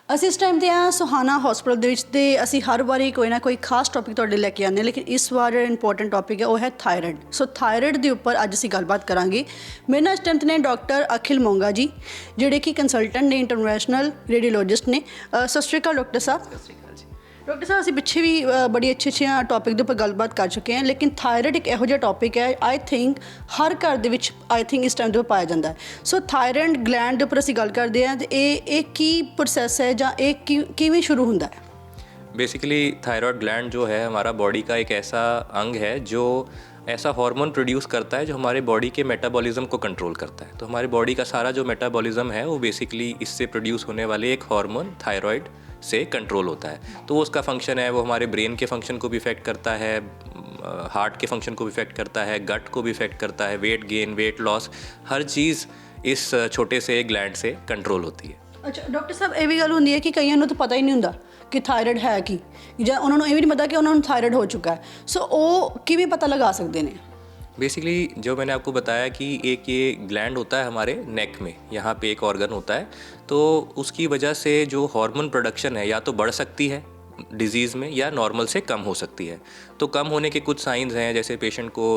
ਅਸੀਂ ਇਸ ਟਾਈਮ 'ਤੇ ਹਾਂ ਸੁਹਾਣਾ ਹੌਸਪੀਟਲ ਦੇ ਵਿੱਚ ਤੇ ਅਸੀਂ ਹਰ ਵਾਰੀ ਕੋਈ ਨਾ ਕੋਈ ਖਾਸ ਟੌਪਿਕ ਤੁਹਾਡੇ ਲੈ ਕੇ ਆਉਂਦੇ ਹਾਂ, ਲੇਕਿਨ ਇਸ ਵਾਰ ਜਿਹੜਾ ਇੰਪੋਰਟੈਂਟ ਟੌਪਿਕ ਹੈ ਉਹ ਹੈ ਥਾਇਰਾਇਡ। ਸੋ ਥਾਇਰਾਇਡ ਦੇ ਉੱਪਰ ਅੱਜ ਅਸੀਂ ਗੱਲਬਾਤ ਕਰਾਂਗੇ। ਮੇਰੇ ਨਾਲ ਇਸ ਟਾਈਮ 'ਤੇ ਨੇ ਡਾਕਟਰ ਅਖਿਲ ਮੋਂਗਾ ਜੀ, ਜਿਹੜੇ ਕਿ ਕੰਸਲਟੈਂਟ ਨੇ, ਇੰਟਰਨੈਸ਼ਨਲ ਰੇਡੀਓਲੋਜਿਸਟ ਨੇ। ਸਤਿ ਸ਼੍ਰੀ ਅਕਾਲ ਡਾਕਟਰ ਸਾਹਿਬ। ਸਤਿ ਸ਼੍ਰੀ ਅਕਾਲ ਜੀ। ਡਾਕਟਰ ਸਾਹਿਬ, ਅਸੀਂ ਪਿੱਛੇ ਵੀ ਬੜੀ ਅੱਛੀਆਂ ਟੌਪਿਕ ਦੇ ਉੱਪਰ ਗੱਲਬਾਤ ਕਰ ਚੁੱਕੇ ਹਾਂ, ਲੇਕਿਨ ਥਾਇਰਾਇਡ ਇੱਕ ਇਹੋ ਜਿਹਾ ਟੌਪਿਕ ਹੈ ਆਈ ਥਿੰਕ ਹਰ ਘਰ ਦੇ ਵਿੱਚ ਇਸ ਟਾਈਮ ਦੇ ਉੱਪਰ ਪਾਇਆ ਜਾਂਦਾ ਹੈ। ਸੋ ਥਾਇਰਾਇਡ ਗਲੈਂਡ ਦੇ ਉੱਪਰ ਅਸੀਂ ਗੱਲ ਕਰਦੇ ਹਾਂ, ਤੇ ਇਹ ਕੀ ਪ੍ਰੋਸੈਸ ਹੈ ਜਾਂ ਇਹ ਕਿਵੇਂ ਸ਼ੁਰੂ ਹੁੰਦਾ ਹੈ? बेसिकली थायराइड ग्लैंड जो है हमारा बॉडी का एक ऐसा अंग है जो ऐसा हार्मोन प्रोड्यूस करता है जो हमारे बॉडी के मेटाबॉलिज्म को कंट्रोल करता है। तो हमारे बॉडी का सारा जो मेटाबॉलिज्म है वो बेसिकली इससे प्रोड्यूस होने वाले एक हार्मोन थायराइड से कंट्रोल होता है। तो वो उसका फंक्शन है, वो हमारे ब्रेन के फंक्शन को भी इफ़ेक्ट करता है, हार्ट के फंक्शन को भी इफ़ेक्ट करता है, गट को भी इफ़ेक्ट करता है, वेट गेन, वेट लॉस, हर चीज़ इस छोटे से ग्लैंड से कंट्रोल होती है। ਅੱਛਾ ਡਾਕਟਰ ਸਾਹਿਬ, ਇਹ ਵੀ ਗੱਲ ਹੁੰਦੀ ਹੈ ਕਿ ਕਈਆਂ ਨੂੰ ਤਾਂ ਪਤਾ ਹੀ ਨਹੀਂ ਹੁੰਦਾ ਕਿ ਥਾਇਰਾਇਡ ਹੈ ਕੀ, ਜਾਂ ਉਹਨਾਂ ਨੂੰ ਇਹ ਵੀ ਨਹੀਂ ਪਤਾ ਕਿ ਉਹਨਾਂ ਨੂੰ ਥਾਇਰਾਇਡ ਹੋ ਚੁੱਕਾ ਹੈ। ਸੋ ਉਹ ਕਿਵੇਂ ਪਤਾ ਲਗਾ ਸਕਦੇ ਨੇ? बेसिकली जो मैंने आपको बताया कि एक ये ग्लैंड होता है हमारे नेक में, यहाँ पे एक ऑर्गन होता है, तो उसकी वजह से जो हार्मोन प्रोडक्शन है या तो बढ़ सकती है डिज़ीज़ में या नॉर्मल से कम हो सकती है। तो कम होने के कुछ साइंस हैं, जैसे पेशेंट को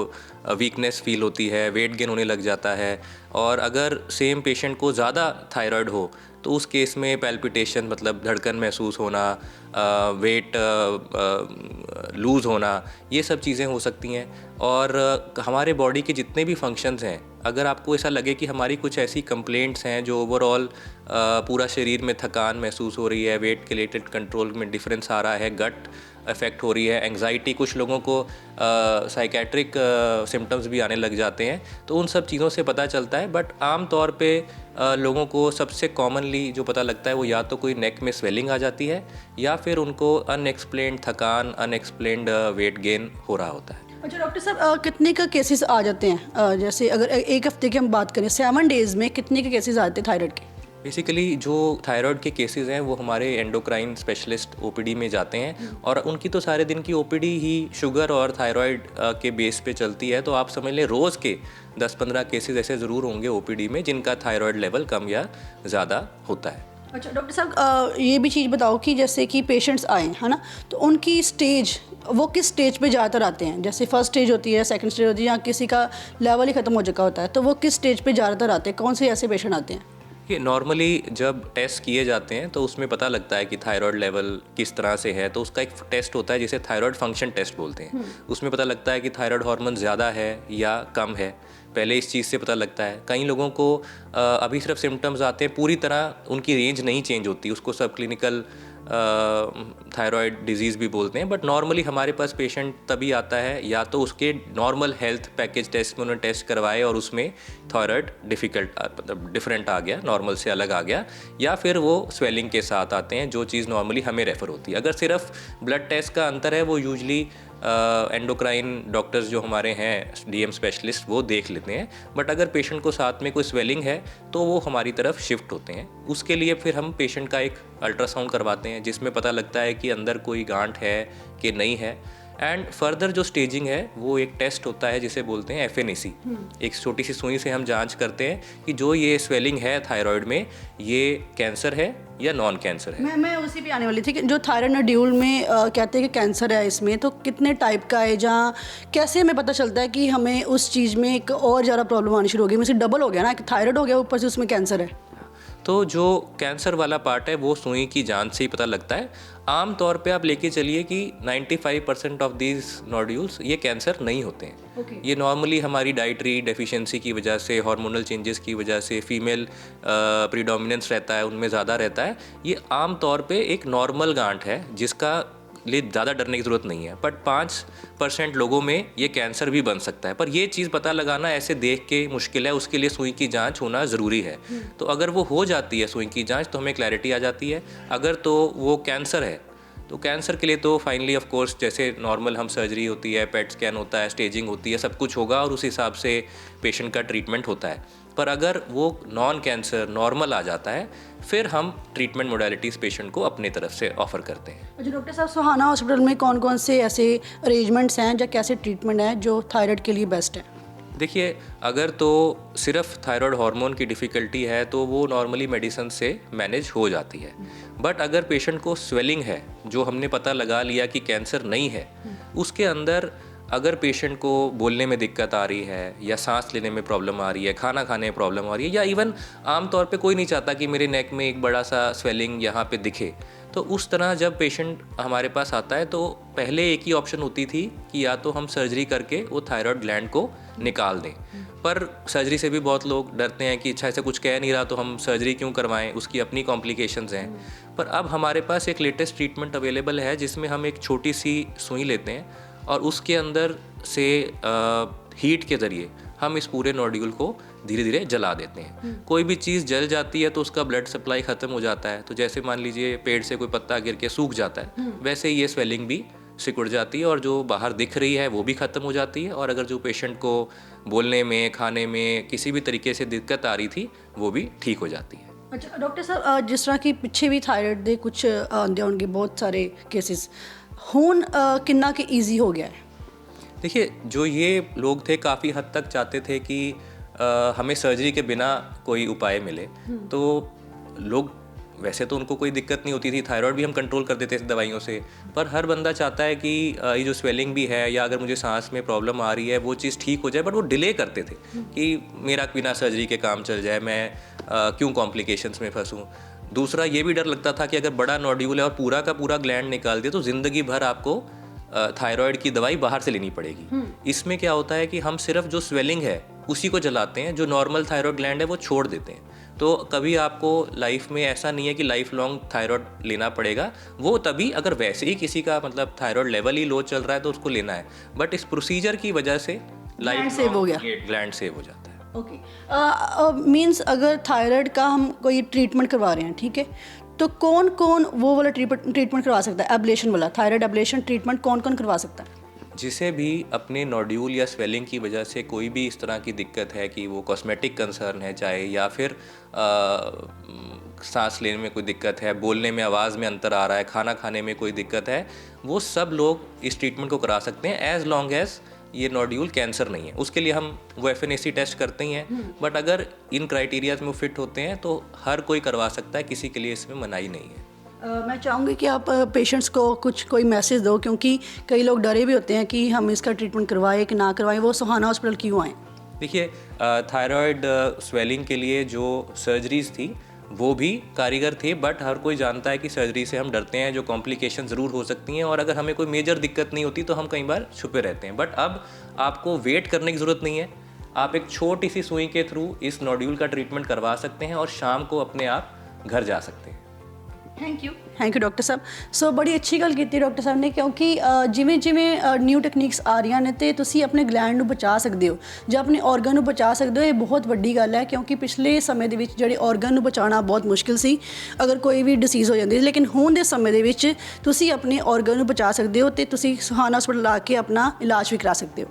वीकनेस फील होती है, वेट गेन होने लग जाता है, और अगर सेम पेशेंट को ज़्यादा थायराइड हो तो उस केस में पैल्पिटेशन मतलब धड़कन महसूस होना, वेट लूज़ होना, ये सब चीज़ें हो सकती हैं। और हमारे बॉडी के जितने भी फंक्शंस हैं, अगर आपको ऐसा लगे कि हमारी कुछ ऐसी कंप्लेंट्स हैं जो ओवरऑल पूरा शरीर में थकान महसूस हो रही है, वेट के रिलेटेड कंट्रोल में डिफरेंस आ रहा है, गट इफ़ेक्ट हो रही है, एंग्जाइटी, कुछ लोगों को साइकेट्रिक सिम्टम्स भी आने लग जाते हैं, तो उन सब चीज़ों से पता चलता है। बट आम तौर पे लोगों को सबसे कॉमनली जो पता लगता है वो या तो कोई नेक में स्वेलिंग आ जाती है या फिर उनको अनएक्सप्लेन्ड थकान, अनएक्सप्लेन्ड वेट गेन हो रहा होता है। अच्छा डॉक्टर साहब, कितने का केसेस आ जाते हैं? जैसे अगर एक हफ्ते की हम बात करें, 7 डेज़ में कितने के केसेस आते हैं थायराइड के? बेसिकली जो थायराइड के केसेस हैं वो हमारे एंडोक्राइन स्पेशलिस्ट ओपीडी में जाते हैं, और उनकी तो सारे दिन की ओपीडी ही शुगर और थायराइड के बेस पे चलती है। तो आप समझ लें रोज़ के 10-15 केसेस ऐसे ज़रूर होंगे ओपीडी में जिनका थायराइड लेवल कम या ज़्यादा होता है। अच्छा डॉक्टर साहब, ये भी चीज़ बताओ कि जैसे कि पेशेंट्स आए है ना, तो उनकी स्टेज, वो किस स्टेज पे ज़्यादातर आते हैं? जैसे फर्स्ट स्टेज होती है, सेकंड स्टेज होती है, या किसी का लेवल ही ख़त्म हो चुका होता है, तो वो किस स्टेज पे ज़्यादातर आते हैं? कौन से ऐसे पेशेंट आते हैं? ये नॉर्मली जब टेस्ट किए जाते हैं तो उसमें पता लगता है कि थायराइड लेवल किस तरह से है। तो उसका एक टेस्ट होता है जिसे थायराइड फंक्शन टेस्ट बोलते हैं। उसमें पता लगता है कि थायराइड हार्मोन ज़्यादा है या कम है, पहले इस चीज़ से पता लगता है। कई लोगों को अभी सिर्फ सिम्टम्स आते हैं, पूरी तरह उनकी रेंज नहीं चेंज होती, उसको सब क्लिनिकल थायराइड डिजीज़ भी बोलते हैं। बट नॉर्मली हमारे पास पेशेंट तभी आता है या तो उसके नॉर्मल हेल्थ पैकेज टेस्ट में उन्होंने टेस्ट करवाए और उसमें थायराइड मतलब डिफरेंट आ गया, नॉर्मल से अलग आ गया, या फिर वो स्वेलिंग के साथ आते हैं, जो चीज़ नॉर्मली हमें रेफ़र होती है। अगर सिर्फ ब्लड टेस्ट का अंतर है, वो यूजली एंडोक्राइन डॉक्टर्स जो हमारे हैं डीएम स्पेशलिस्ट वो देख लेते हैं। बट अगर पेशेंट को साथ में कोई स्वेलिंग है तो वो हमारी तरफ शिफ्ट होते हैं। उसके लिए फिर हम पेशेंट का एक अल्ट्रासाउंड करवाते हैं जिसमें पता लगता है कि अंदर कोई गांठ है कि नहीं है। एंड फर्दर जो स्टेजिंग है वो एक टेस्ट होता है जिसे बोलते हैं एफएनएसी। एक छोटी सी सुई से हम जांच करते हैं कि जो ये स्वेलिंग है थायराइड में, ये कैंसर है या नॉन कैंसर है। मैं उसी पे आने वाली थी कि जो थायराइड नोड्यूल में कहते हैं कि कैंसर है इसमें, तो कितने टाइप का है, जहाँ कैसे हमें पता चलता है कि हमें उस चीज़ में एक और ज़्यादा प्रॉब्लम आनी शुरू हो गई, मुझे डबल हो गया ना, कि थायराइड हो गया ऊपर से उसमें कैंसर है? तो जो कैंसर वाला पार्ट है वो सुई की जांच से ही पता लगता है। आम तौर पे आप लेके चलिए कि 95% ऑफ दीज नोड्यूल्स ये कैंसर नहीं होते हैं। ये नॉर्मली हमारी डाइटरी डेफिशिएंसी की वजह से, हार्मोनल चेंजेस की वजह से, फीमेल प्रीडोमिनेंस रहता है, उनमें ज़्यादा रहता है। ये आम तौर पे एक नॉर्मल गांठ है जिसका लिए ज़्यादा डरने की ज़रूरत नहीं है। बट 5% लोगों में ये कैंसर भी बन सकता है, पर ये चीज़ पता लगाना ऐसे देख के मुश्किल है, उसके लिए सुई की जांच होना ज़रूरी है। तो अगर वो हो जाती है सुई की जांच तो हमें क्लैरिटी आ जाती है। अगर तो वो कैंसर है तो कैंसर के लिए तो फाइनली ऑफ कोर्स जैसे नॉर्मल हम सर्जरी होती है, पेट स्कैन होता है, स्टेजिंग होती है, सब कुछ होगा और उस हिसाब से पेशेंट का ट्रीटमेंट होता है। पर अगर वो नॉन कैंसर नॉर्मल आ जाता है फिर हम ट्रीटमेंट मोडालिटीज़ पेशेंट को अपनी तरफ से ऑफ़र करते हैं। अच्छा डॉक्टर साहब, सुहाना हॉस्पिटल में कौन कौन से ऐसे अरेंजमेंट्स हैं या कैसे ट्रीटमेंट है जो थायराइड के लिए बेस्ट है? देखिए, अगर तो सिर्फ थायराइड हार्मोन की डिफ़िकल्टी है तो वो नॉर्मली मेडिसिन से मैनेज हो जाती है। बट अगर पेशेंट को स्वेलिंग है, जो हमने पता लगा लिया कि कैंसर नहीं है, उसके अंदर अगर पेशेंट को बोलने में दिक्कत आ रही है या सांस लेने में प्रॉब्लम आ रही है, खाना खाने में प्रॉब्लम आ रही है, या इवन आम तौर पे कोई नहीं चाहता कि मेरे नेक में एक बड़ा सा स्वेलिंग यहाँ पे दिखे, तो उस तरह जब पेशेंट हमारे पास आता है तो पहले एक ही ऑप्शन होती थी कि या तो हम सर्जरी करके वो थायराइड ग्लैंड को निकाल दें। पर सर्जरी से भी बहुत लोग डरते हैं कि अच्छा ऐसे कुछ कह नहीं रहा तो हम सर्जरी क्यों करवाएं, उसकी अपनी कॉम्प्लिकेशंस हैं। पर अब हमारे पास एक लेटेस्ट ट्रीटमेंट अवेलेबल है जिसमें हम एक छोटी सी सुई लेते हैं और उसके अंदर से हीट के ज़रिए हम इस पूरे नोड्यूल को धीरे धीरे जला देते हैं। कोई भी चीज़ जल जाती है तो उसका ब्लड सप्लाई ख़त्म हो जाता है। तो जैसे मान लीजिए पेड़ से कोई पत्ता गिर के सूख जाता है, वैसे ही ये स्वेलिंग भी सिकुड़ जाती है और जो बाहर दिख रही है वो भी ख़त्म हो जाती है। और अगर जो पेशेंट को बोलने में, खाने में किसी भी तरीके से दिक्कत आ रही थी वो भी ठीक हो जाती है। अच्छा डॉक्टर साहब, जिस तरह कि ਪਿੱਛੇ ਵੀ थायराइड ਦੇ ਕੁਝ ਆਉਂਦੇ ਹੋਣਗੇ ਬਹੁਤ ਸਾਰੇ ਕੇਸਿਸ, ਹੁਣ ਕਿੰਨਾ ਕਿ ਈਜ਼ੀ ਹੋ ਗਿਆ ਹੈ? देखिए, जो ये लोग थे काफ़ी हद तक चाहते थे कि हमें सर्जरी के बिना कोई उपाय मिले, तो लोग वैसे तो उनको कोई दिक्कत नहीं होती थी, थायराइड भी हम कंट्रोल कर देते थे दवाइयों से। पर हर बंदा चाहता है कि ये जो स्वेलिंग भी है या अगर मुझे सांस में प्रॉब्लम आ रही है वो चीज़ ठीक हो जाए, बट वो डिले करते थे कि मेरा बिना सर्जरी के काम चल जाए, मैं क्यों कॉम्प्लिकेशंस में फंसूँ। दूसरा ये भी डर लगता था कि अगर बड़ा नोड्यूल है और पूरा का पूरा ग्लैंड निकाल दिया तो ज़िंदगी भर आपको थायराइड की दवाई बाहर से लेनी पड़ेगी। इसमें क्या होता है कि हम सिर्फ जो स्वेलिंग है उसी को जलाते हैं, जो नॉर्मल थायराइड ग्लैंड है वो छोड़ देते हैं। तो कभी आपको लाइफ में ऐसा नहीं है कि लाइफ लॉन्ग थायराइड लेना पड़ेगा, वो तभी अगर वैसे ही किसी का मतलब थायराइड लेवल ही लो चल रहा है तो उसको लेना है। बट इस प्रोसीजर की वजह से लाइफ सेव हो गया, ग्लैंड सेव हो जाता है। ओके, मीन्स अगर थायराइड का हम कोई ट्रीटमेंट करवा रहे हैं, ठीक है, तो कौन कौन वो वाला ट्रीटमेंट करवा सकता है? एब्लेशन वाला थायराइड एब्लेशन ट्रीटमेंट कौन कौन करवा सकता है? जिसे भी अपने नोड्यूल या स्वेलिंग की वजह से कोई भी इस तरह की दिक्कत है कि वो कॉस्मेटिक कंसर्न है चाहे, या फिर सांस लेने में कोई दिक्कत है, बोलने में आवाज़ में अंतर आ रहा है, खाना खाने में कोई दिक्कत है, वो सब लोग इस ट्रीटमेंट को करा सकते हैं एज लॉन्ग एज ये नोड्यूल कैंसर नहीं है। उसके लिए हम वो FNAC टेस्ट करते ही हैं, बट अगर इन क्राइटेरियाज में वो फिट होते हैं तो हर कोई करवा सकता है, किसी के लिए इसमें मनाही नहीं है। मैं चाहूँगी कि आप पेशेंट्स को कोई मैसेज दो, क्योंकि कई लोग डरे भी होते हैं कि हम इसका ट्रीटमेंट करवाएं कि ना करवाएं, वो सुहाना हॉस्पिटल क्यों आएँ? देखिए, थायराइड स्वेलिंग के लिए जो सर्जरीज थी वो भी कारीगर थे, बट हर कोई जानता है कि सर्जरी से हम डरते हैं, जो कॉम्प्लिकेशन ज़रूर हो सकती हैं, और अगर हमें कोई मेजर दिक्कत नहीं होती तो हम कई बार छुपे रहते हैं। बट अब आपको वेट करने की ज़रूरत नहीं है, आप एक छोटी सी सुई के थ्रू इस नोड्यूल का ट्रीटमेंट करवा सकते हैं और शाम को अपने आप घर जा सकते हैं। थैंक यू डॉक्टर साहब। सो बड़ी अच्छी गल की डॉक्टर साहब ने, क्योंकि जिमें जिमें न्यू टैक्नीक्स आ रही ने तो तुसी अपने ग्लैंड ਨੂੰ ਬਚਾ ਸਕਦੇ ਹੋ ਜਾਂ ਆਪਣੇ ਆਰਗਨ ਨੂੰ ਬਚਾ ਸਕਦੇ ਹੋ। ਇਹ ਬਹੁਤ ਵੱਡੀ ਗੱਲ ਹੈ, ਕਿਉਂਕਿ ਪਿਛਲੇ ਸਮੇਂ ਦੇ ਵਿੱਚ ਜਿਹੜੇ ਆਰਗਨ ਨੂੰ ਬਚਾਉਣਾ ਬਹੁਤ ਮੁਸ਼ਕਿਲ ਸੀ ਅਗਰ ਕੋਈ ਵੀ ਡਿਸੀਜ਼ ਹੋ ਜਾਂਦੀ ਸੀ, ਲੇਕਿਨ ਹੁਣ ਦੇ ਸਮੇਂ ਦੇ ਵਿੱਚ ਤੁਸੀਂ ਆਪਣੇ ਆਰਗਨ ਨੂੰ ਬਚਾ ਸਕਦੇ ਹੋ ਤੇ ਤੁਸੀਂ ਸੁਹਾਨਾ ਹਸਪਤਾਲ ਆ ਕੇ ਆਪਣਾ ਇਲਾਜ ਵੀ ਕਰਾ ਸਕਦੇ ਹੋ।